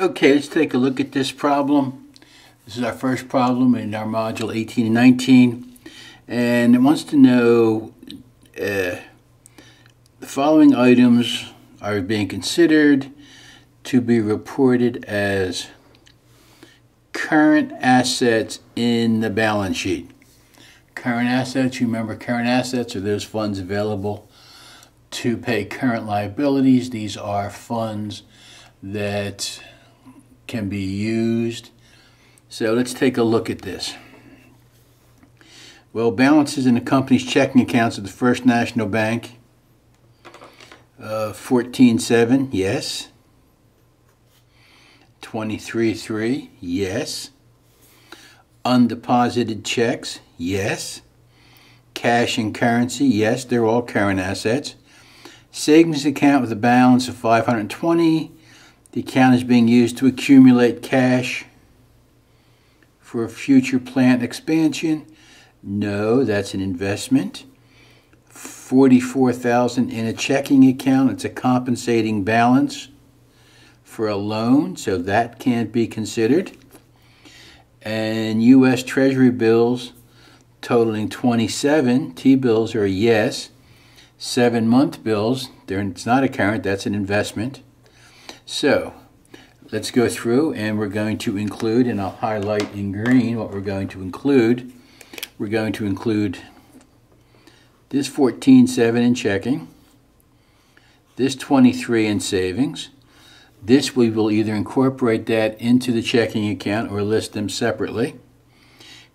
Okay, let's take a look at this problem. This is our first problem in our module 18 and 19, and it wants to know the following items are being considered to be reported as current assets in the balance sheet. Current assets, you remember current assets are those funds available to pay current liabilities. These are funds that can be used. So let's take a look at this. Well, balances in the company's checking accounts of the First National Bank, 14.7, yes. 23.3, yes. Undeposited checks, yes. Cash and currency, yes, they're all current assets. Savings account with a balance of 520. The account is being used to accumulate cash for future plant expansion. No, that's an investment. 44,000 in a checking account. It's a compensating balance for a loan, so that can't be considered. And U.S. Treasury bills totaling 27. T-bills are a yes. 7-month bills, it's not a current, that's an investment. So let's go through, and we're going to include, and I'll highlight in green what we're going to include. We're going to include this 14.7 in checking, this 23 in savings. This we will either incorporate that into the checking account or list them separately.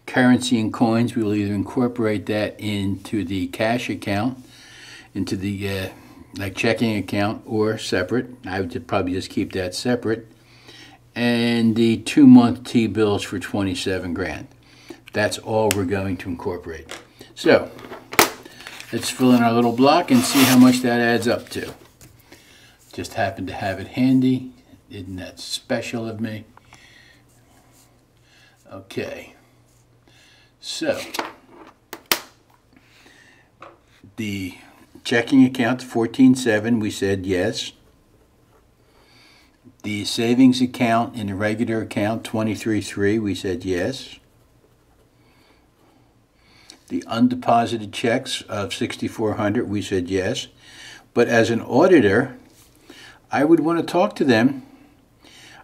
Currency and coins, we will either incorporate that into the cash account, into the like checking account, or separate. I would probably just keep that separate. And the 2-month T-bills for 27 grand. That's all we're going to incorporate. So let's fill in our little block and see how much that adds up to. Just happened to have it handy. Isn't that special of me? Okay. So the checking account, 14.7, we said yes. The savings account in the regular account, 23.3, we said yes. The undeposited checks of 6,400, we said yes. But as an auditor, I would want to talk to them.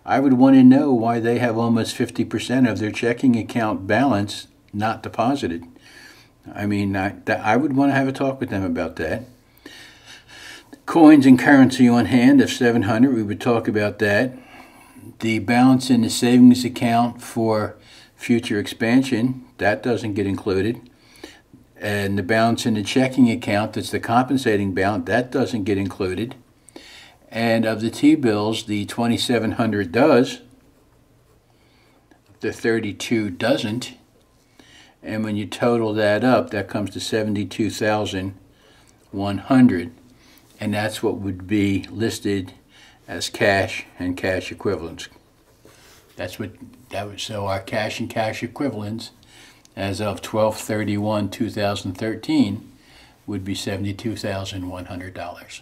I would want to know why they have almost 50% of their checking account balance not deposited. I mean, I would want to have a talk with them about that. Coins and currency on hand of 700, we would talk about that. The balance in the savings account for future expansion, that doesn't get included. And the balance in the checking account, that's the compensating balance, that doesn't get included. And of the T-bills, the 2,700 does, the 32 doesn't. And when you total that up, that comes to 72,100. And that's what would be listed as cash and cash equivalents. So our cash and cash equivalents as of 12/31/2013 would be $72,100.